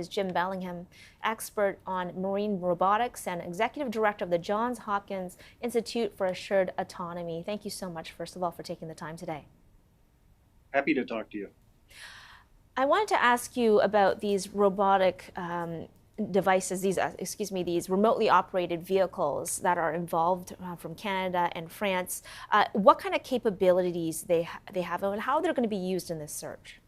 Is Jim Bellingham, expert on marine robotics and executive director of the Johns Hopkins Institute for Assured Autonomy. Thank you so much, first of all, for taking the time today. Happy to talk to you. I wanted to ask you about these robotic devices, these remotely operated vehicles that are involved from Canada and France. What kind of capabilities they have and how they're going to be used in this search?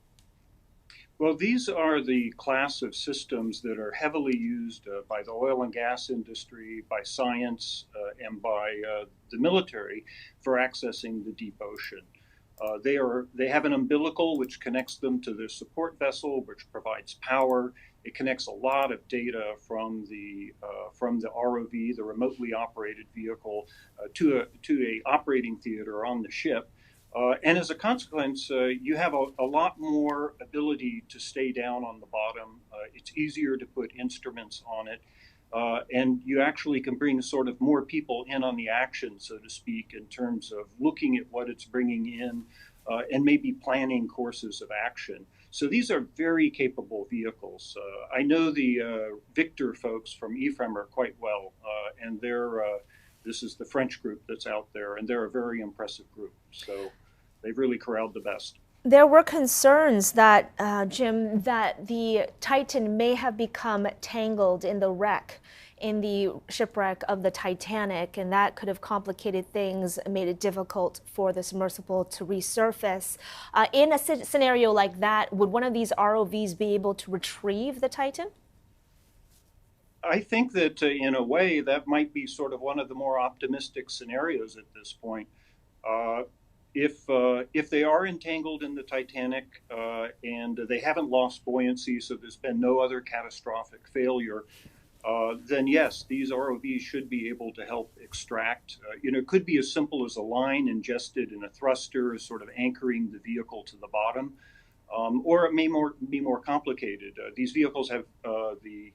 Well, these are the class of systems that are heavily used by the oil and gas industry, by science, and by the military for accessing the deep ocean. They have an umbilical which connects them to their support vessel, which provides power. It connects a lot of data from the ROV, the remotely operated vehicle, to a operating theater on the ship. And as a consequence, you have a lot more ability to stay down on the bottom. It's easier to put instruments on it. And you actually can bring sort of more people in on the action, so to speak, in terms of looking at what it's bringing in and maybe planning courses of action. So these are very capable vehicles. I know the Victor folks from EFREMER quite well, and this is the French group that's out there, and they're a very impressive group. So they've really corralled the best. There were concerns that, Jim, that the Titan may have become tangled in the wreck, in the shipwreck of the Titanic, and that could have complicated things, made it difficult for the submersible to resurface. In a scenario like that, would one of these ROVs be able to retrieve the Titan? I think that in a way that might be sort of one of the more optimistic scenarios at this point. Uh, if they are entangled in the Titanic and they haven't lost buoyancy, so there's been no other catastrophic failure, then yes, these ROVs should be able to help extract. It could be as simple as a line ingested in a thruster, sort of anchoring the vehicle to the bottom, or it may be more complicated. These vehicles have the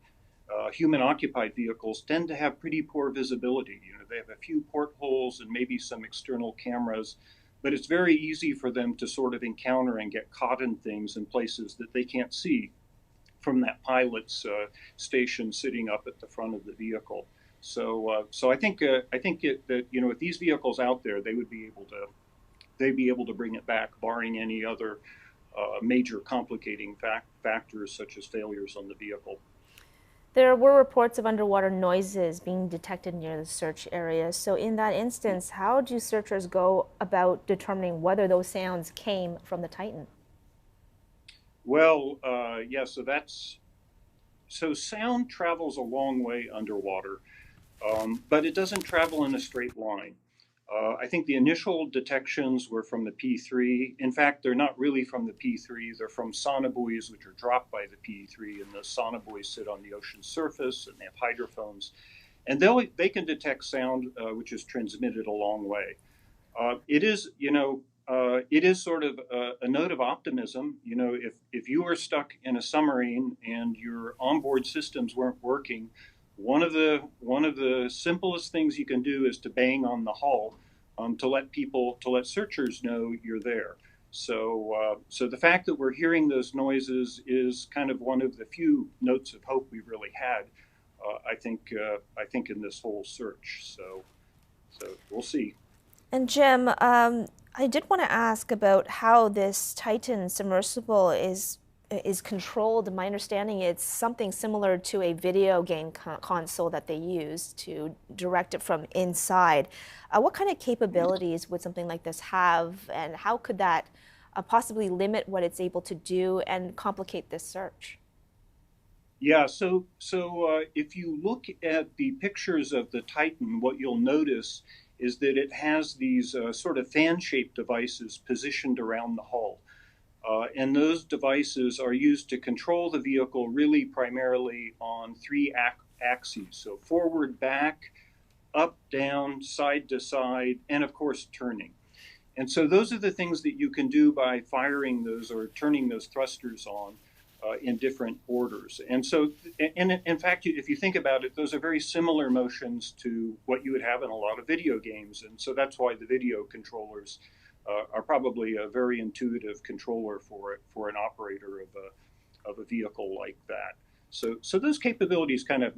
human-occupied vehicles tend to have pretty poor visibility. They have a few portholes and maybe some external cameras, but it's very easy for them to sort of encounter and get caught in things in places that they can't see from that pilot's station sitting up at the front of the vehicle. So I think that with these vehicles out there, they'd be able to bring it back, barring any other major complicating factors such as failures on the vehicle. There were reports of underwater noises being detected near the search area. So in that instance, how do searchers go about determining whether those sounds came from the Titan? Well, yeah. So sound travels a long way underwater, but it doesn't travel in a straight line. I think the initial detections were from the P3. In fact, they're not really from the P3. They're from sonobuoys, which are dropped by the P3, and the sonobuoys sit on the ocean surface, and they have hydrophones, and they can detect sound which is transmitted a long way. It is sort of a note of optimism. If you were stuck in a submarine and your onboard systems weren't working, one of the simplest things you can do is to bang on the hull to let searchers know you're there. So the fact that we're hearing those noises is kind of one of the few notes of hope we've really had. I think in this whole search. So we'll see. And Jim, I did want to ask about how this Titan submersible is controlled. My understanding it's something similar to a video game console that they use to direct it from inside. What kind of capabilities would something like this have, and how could that possibly limit what it's able to do and complicate this search? Yeah, so if you look at the pictures of the Titan, what you'll notice is that it has these sort of fan-shaped devices positioned around the hull. And those devices are used to control the vehicle really primarily on three axes. So forward, back, up, down, side to side, and of course turning. And so those are the things that you can do by firing those or turning those thrusters on in different orders. And so, and in fact, if you think about it, those are very similar motions to what you would have in a lot of video games. And so that's why the video controllers are probably a very intuitive controller for an operator of a vehicle like that. So those capabilities kind of,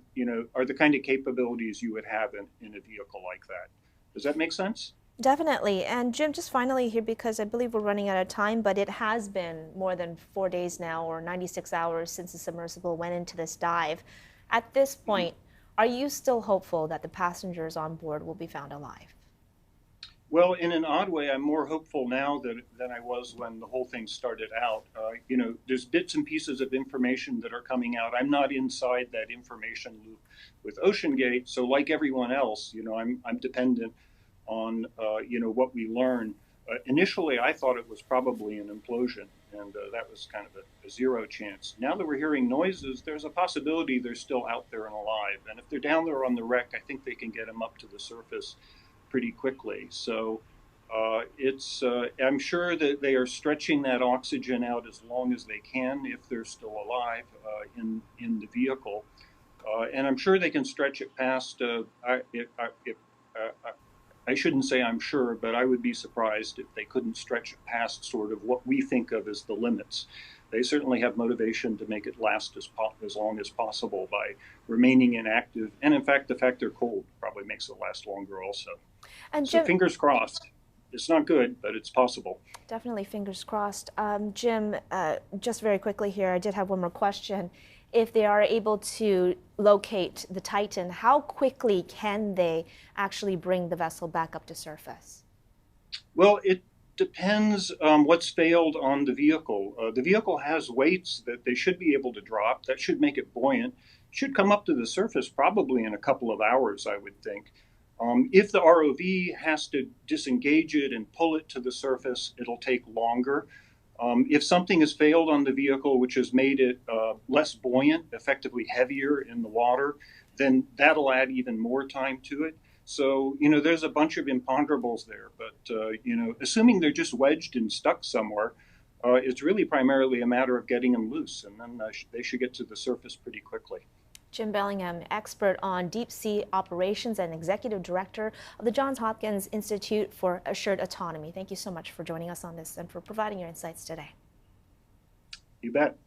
are the kind of capabilities you would have in a vehicle like that. Does that make sense? Definitely. And Jim, just finally here, because I believe we're running out of time, but it has been more than 4 days now, or 96 hours since the submersible went into this dive. At this Mhm. point, are you still hopeful that the passengers on board will be found alive? Well, in an odd way, I'm more hopeful now than I was when the whole thing started out. There's bits and pieces of information that are coming out. I'm not inside that information loop with OceanGate, so like everyone else, I'm dependent on what we learn. Initially, I thought it was probably an implosion, and that was kind of a zero chance. Now that we're hearing noises, there's a possibility they're still out there and alive. And if they're down there on the wreck, I think they can get them up to the surface pretty quickly. So I'm sure that they are stretching that oxygen out as long as they can if they're still alive in the vehicle. And I'm sure they can stretch it past. I shouldn't say I'm sure, but I would be surprised if they couldn't stretch it past sort of what we think of as the limits. They certainly have motivation to make it last as long as possible by remaining inactive. And in fact, the fact they're cold probably makes it last longer also. And So Jim, fingers crossed. It's not good, but it's possible. definitely fingers crossed. Jim, just very quickly here, I did have one more question. If they are able to locate the Titan, how quickly can they actually bring the vessel back up to surface? Well, it depends what's failed on the vehicle. The vehicle has weights that they should be able to drop. That should make it buoyant. Should come up to the surface probably in a couple of hours, I would think. If the ROV has to disengage it and pull it to the surface, it'll take longer. If something has failed on the vehicle, which has made it less buoyant, effectively heavier in the water, then that'll add even more time to it. So, there's a bunch of imponderables there. But, assuming they're just wedged and stuck somewhere, it's really primarily a matter of getting them loose, and then they should get to the surface pretty quickly. Jim Bellingham, expert on deep sea operations and executive director of the Johns Hopkins Institute for Assured Autonomy. Thank you so much for joining us on this and for providing your insights today. You bet.